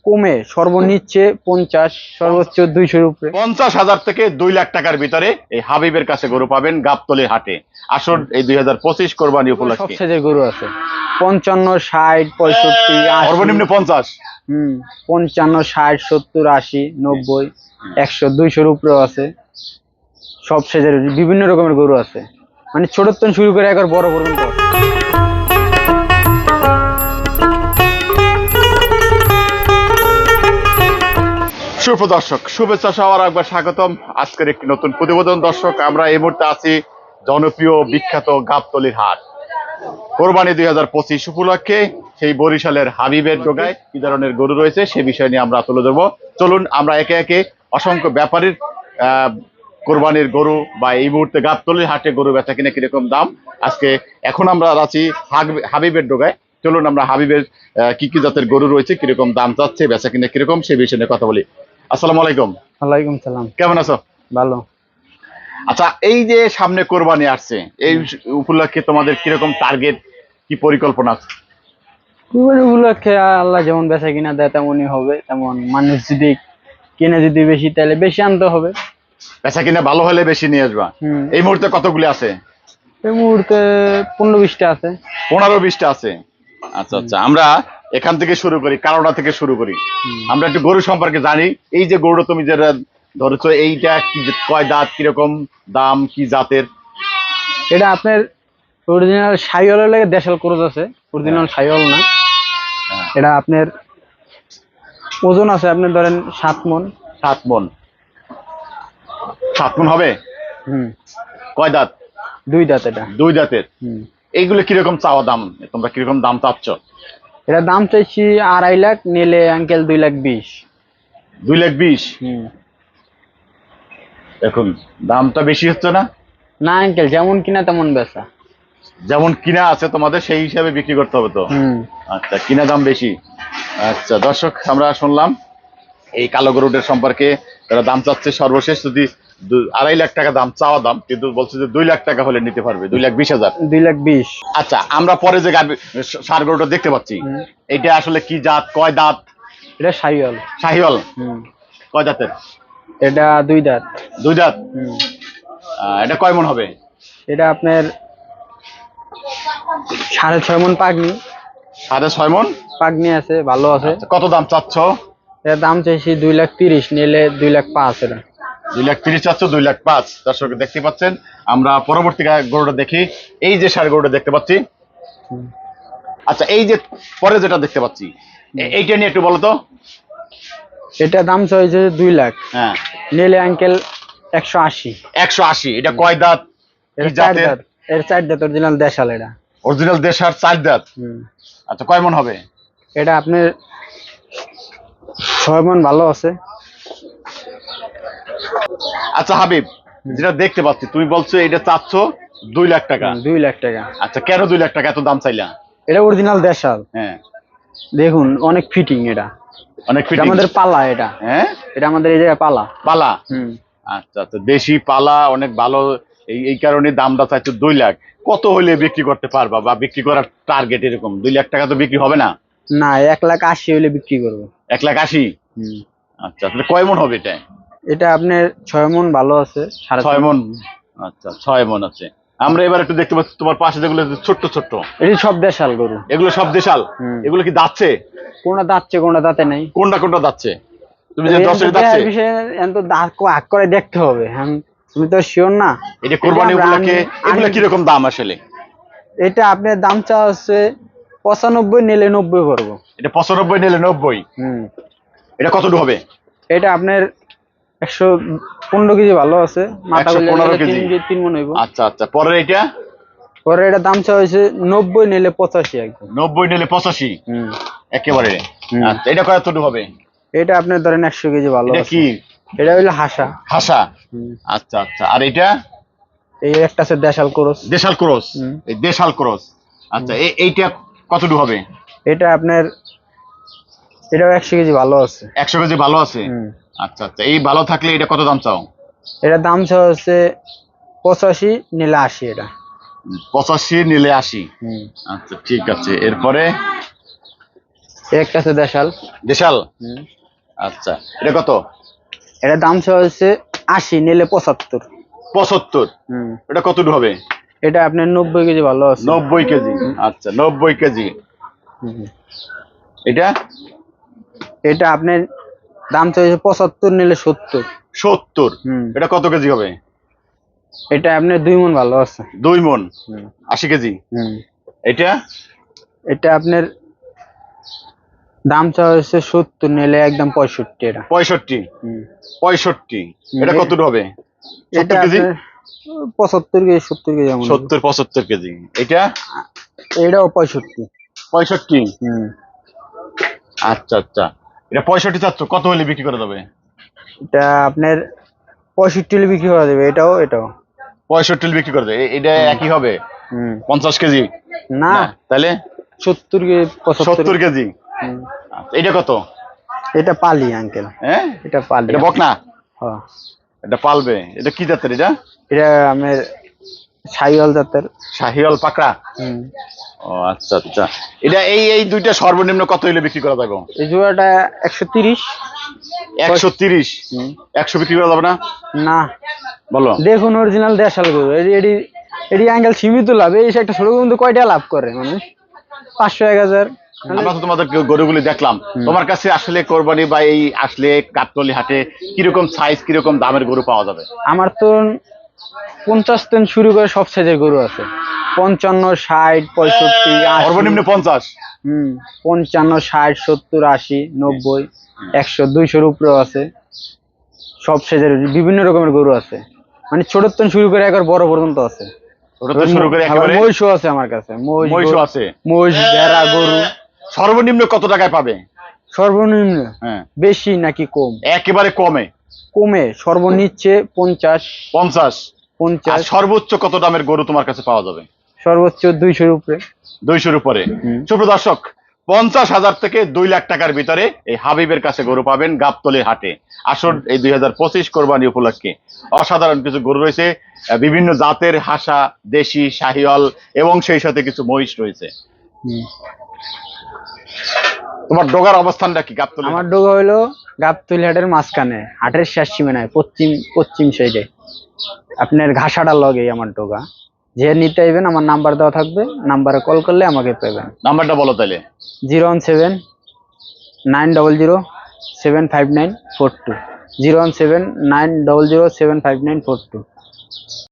কমে সর্বনিচ্ছে 50, সর্বোচ্চ 200 উপরে। 50,000 থেকে 2 লাখ টাকার ভিতরে এই হাবিবের কাছে গরু পাবেন গাবতলী হাটে। আসুন এই 2025 কোরবানি সব উপলক্ষে। সাইজের গরু আছে, 55, 60, 65, 80। সর্বনিম্ন 50। 55, 60, 70, 80, 90, 100, 200 উপরেও আছে। সব সাইজের বিভিন্ন রকমের গরু আছে, মানে ছোট থেকে শুরু করে একবার বড় পর্যন্ত আছে। সুপ্রদর্শক শুভেচ্ছা সবার একবার স্বাগতম আজকের একটি নতুন প্রতিবেদন। দর্শক, আমরা এই মুহূর্তে আছি জনপ্রিয় বিখ্যাত গাবতলীর হাট। কোরবানি 2025 উপলক্ষে সেই বরিশালের হাবিবের ডোগায় কি ধরনের গরু রয়েছে সে বিষয় নিয়ে আমরা তুলে ধরবো। চলুন আমরা একে একে অসংখ্য ব্যাপারীর কোরবানির গরু বা এই মুহূর্তে গাবতলীর হাটে গরু বেচা কিনে কিরকম দাম, আজকে এখন আমরা আছি হাবিবের ডোগায়। চলুন আমরা হাবিবের কি কি জাতের গরু রয়েছে, কিরকম দাম চাচ্ছে, বেচা কিনে কিরকম সেই বিষয় নিয়ে কথা বলি। আসসালামু আলাইকুম। ওয়ালাইকুম সালাম। কেমন আছো? ভালো। আচ্ছা, এই যে সামনে কোরবানি আসছে, এই উপলক্ষে তোমাদের কিরকম টার্গেট, কি পরিকল্পনা আছে? কুরবানি উপলক্ষে আল্লাহ যেমন বেচা কিনা দেয় তেমনই হবে, তেমন মানুষ যদি কিনে যদি বেশি তাহলে বেশি আনতে হবে। বেচা কিনা ভালো হলে বেশি নিয়ে আসবা। এই মুহূর্তে কতগুলি আছে? এই মুহূর্তে 15-20টা আছে। 15-20টা আছে। আচ্ছা আচ্ছা, আমরা এখান থেকে শুরু করি, কারোটা থেকে শুরু করি। আমরা একটু গরু সম্পর্কে জানি। এই যে গরুটা তুমি যেটা ধরেছো, এইটা কয় দাঁত, কিরকম দাম, কি জাতের? এটা আপনার অরিজিনাল শাহিওয়ালের লাগে দেশাল ক্রস আছে, অরিজিনাল শাহিওয়াল না। এটা আপনার ওজন আছে আপনার ধরেন 7 মণ। 7 মণ। 7 মণ হবে। কয় দাঁত? 2 দাঁত। এটা 2 দাঁতের। এইগুলো কিরকম চাওয়া দাম, তোমরা কিরকম দাম চাচ্ছ? এটা দাম চাইছি 2.5 লাখ, নিলে আঙ্কেল 2,20,000। 2,20,000? দেখুন দামটা বেশি হচ্ছে না? না আঙ্কেল, যেমন কিনা তেমন বেচা। যেমন কিনা আছে তোমাদের সেই হিসাবে বিক্রি করতে হবে তো। আচ্ছা, কিনা দাম বেশি। আচ্ছা দর্শক, আমরা শুনলাম এই কালো গরুটার সম্পর্কে। তারা দাম চাচ্ছে সর্বশেষ যদি 2.5 লাখ টাকা দাম, চাওয়া দাম, কিন্তু বলছে যে 2 লাখ টাকা হলে নিতে পারবে। 2,20,000। 2,20,000। আচ্ছা, আমরা পরে যে ষাঁড় গরুটা দেখতে পাচ্ছি, এটা আসলে কি জাত, কয় দাঁত? এটা শাহিওয়াল। শাহিওয়াল। কয় দাঁতের? এটা 2 দাঁত। 2 দাঁত। এটা কয় মণ হবে? এটা আপনার 6.5 মণ পাগনি। 6.5 মণ পাগনি আছে, ভালো আছে। কত দাম চাচ্ছ? এর দাম চাইছি 2,30,000, নিলে 2,05,000। এটা 2,30,000 চাচ্ছ, 2,05,000। দর্শক দেখতে পাচ্ছেন। আমরা পরবর্তী গরুটা দেখি। এই যে ষাঁড় গরুটা দেখতে পাচ্ছি। আচ্ছা, এই যে পরে যেটা দেখতে পাচ্ছি, এইটা নিয়ে একটু বলো তো। এটা দাম চাইছে 2 লাখ। হ্যাঁ, নিলে আঙ্কেল 180। 180। এটা কয় দাঁত? এর 4 দাঁত। এর 4 দাঁত, অরিজিনাল দেশাল। এটা অরিজিনাল দেশার 4 দাঁত। আচ্ছা, কয় মণ হবে? এটা আপনার 6 মণ, ভালো আছে। আচ্ছা হাবিব, যেটা দেখতে পাচ্ছি তুমি বলছো এটা চাচ্ছ 2 লাখ টাকা। 2 লাখ টাকা। আচ্ছা, কেন 2 লাখ টাকা এত দাম চাইলা? এটা অরিজিনাল দেশাল। হ্যাঁ, দেখুন অনেক ফিটিং। এটা অনেক ফিটিং। আমাদের পালা। এটা হ্যাঁ, এটা আমাদের এই জায়গায় পালা। পালা। আচ্ছা আচ্ছা, দেশি পালা, অনেক ভালো। এই কারণে দামটা চাইছো 2 লাখ। কত হলে বিক্রি করতে পারবা, বা বিক্রি করার টার্গেট এরকম? 2 লাখ টাকা তো বিক্রি হবে না। না, 1,80,000 হলে বিক্রি করবো। 1,80,000? আচ্ছা, তাহলে কয় মণ হবে এটা? এটা আপনার 6 মণ, ভালো আছে। 6 মণ। আচ্ছা, 6 মণ আছে। আমরা এবার একটু দেখতে পাচ্ছি তোমার পাশে যেগুলো ছোট্ট ছোট্ট, এটি সব দেশাল গরু। এগুলো সব দেশাল। এগুলো কি দাচ্ছে? কোনটা দাচ্ছে, কোনটা দাঁতে নাই। কোনটা কোনটা দাচ্ছে? তুমি যে দর্শক দাচ্ছে এত দাঁত আগ করে দেখতে হবে। তুমি তো শিওর না। এটা কোরবানি উপলক্ষে এগুলো কি রকম দাম আসলে? এটা আপনার দাম চা হচ্ছে 95, নিলে 90 করবো। এটা 95, নিলে 90। এটা কতটুকু হবে? এটা আপনার 115 কেজি, ভালো আছে। মাথা 115 কেজি। 3 মণ হইব। আচ্ছা আচ্ছা, পরে এটা? পরে এটা দাম চা হয়েছে 90, নিলে 85 একদম। 90, নিলে 85 একেবারে। আচ্ছা, এটা কতটুকু হবে? এটা আপনার ধরেন 100 কেজি, ভালো আছে। কি এটা হইলো হাসা। হাসা। আচ্ছা আচ্ছা, আর এটা? এই একটা আছে দেশাল ক্রস। দেশাল ক্রস। এই দেশাল ক্রস। আচ্ছা, এইটা কতটুকু হবে? এটা আপনার এটাও 100 কেজি, ভালো আছে। 100 কেজি, ভালো আছে। আচ্ছা আচ্ছা, এই ভালো থাকলে এটা কত দাম চাও? এটা দাম চা হচ্ছে 85, নিলে 80। এটা 85, নিলে 80। আচ্ছা ঠিক আছে, এরপরে? একটা আছে দেশাল। দেশাল। হুম। আচ্ছা, এটা কত? এটা দাম চাওয়া হচ্ছে 80, নিলে 75। 75। হুম। এটা কতটুকু হবে? এটা আপনার 90 কেজি ভালো আছে। 90 কেজি। আচ্ছা, 90 কেজি। হুম। এটা এটা আপনার দাম চাইছে 75, নিলে 70। 70। হুম। এটা কত কেজি হবে? এটা আপনার 2 মণ ভালো আছে। 2 মণ। হুম। 80 কেজি। হুম। এটা এটা আপনার দাম চাওয়া হচ্ছে 70, নিলে একদম 65 এটা। 65। হুম। 65। এটা হুম। কতটুকু হবে? এটা 70 কেজি। আপনার 75 কেজি 70 কেজি এমন হবে। 70 75 কেজি। এটা এটাও 65। 65। হুম। আচ্ছা আচ্ছা, এটা 65 চাচ্ছ, কত হলে বিক্রি করা যাবে? এটা আপনার 65 হলে বিক্রি করা যাবে, এটাও এটাও। 65 হলে বিক্রি করা যাবে। এটা হুম। একই হবে? হুম। 50 কেজি। না, না তাহলে 70 কেজি 75। 70 কেজি। হুম। আচ্ছা, এটা কত? এটা পালি আঙ্কেল। হ্যাঁ, এটা পালি। এটা বকনা। হ্যাঁ। এটা পালবে। এটা কি জাতের? এটা এটা আমার সাইওয়াল জাতের। শাহিওয়াল পাকড়া। হুম। ও আচ্ছা আচ্ছা, এটা এই এই দুইটা সর্বনিম্ন কত হইলে বিক্রি করা যাবে? এই জোড়াটা 130। 130। হুম। 100 বিক্রি করা যাবে না? না, বলো। দেখুন অরিজিনাল দেশাল গরু, এডি এডি এডি আঙ্কেল সীমিত লাভ। এই একটা ছোট কিন্তু কয়টা লাভ করে মানুষ? 500 1000। আমরা তো তোমাদের গরুগুলি দেখলাম, তোমার কাছে আসলে কোরবানি বা এই আসলে গাবতলী হাটে কিরকম সাইজ, কিরকম দামের গরু পাওয়া যাবে? আমার তো 50 থেকে শুরু করে সব সাইজের গরু আছে। 55, 60, 65, 80। সর্বনিম্ন 50। হুম। 55, 60, 70, 80, 90, 100, 200 উপরেও আছে। সব সাইজের বিভিন্ন রকমের গরু আছে, মানে ছোট থেকে শুরু করে একবার বড় পর্যন্ত আছে। ওটা তো শুরু করে আবার একেবারে মহিষও আছে আমার কাছে। মহিষও আছে। মহিষ, ভেড়া, গরু। সর্বনিম্ন কত টাকায় পাবে? সর্বনিম্ন হ্যাঁ, বেশি নাকি কম? একেবারে কমে। কমে সর্বনিচ্ছে 50। 50। আর 50। সর্বোচ্চ কত দামের গরু তোমার কাছে পাওয়া যাবে? সর্বোচ্চ 200 উপরে। 200-র উপরে। হুম। সুপ্রিয় দর্শক, 50,000 থেকে 2 লাখ টাকার ভিতরে এই হাবিবের কাছে গরু পাবেন গাবতলীর হাটে। আসুন এই 2025 কোরবানি উপলক্ষে অসাধারণ কিছু গরু রয়েছে, বিভিন্ন জাতের হাসা, দেশি, শাহিওয়াল এবং সেই সাথে কিছু মহিষ রয়েছে। হুম। তোমার ডোগার অবস্থানটা কি গাবতলী? আমার ডোগা হইলো গাবতলী হাটের মাঝখানে, হাটের শেষ সীমানায়, পশ্চিম সাইডে। আপনার ঘাসাটা লগে আমার ডোগা। যে নিতে আইবেন আমার নাম্বার দেওয়া থাকবে, নাম্বারে কল করলে আমাকে পাবেন। নাম্বারটা বলো তাহলে। 017 900 75942। 017 900 75942।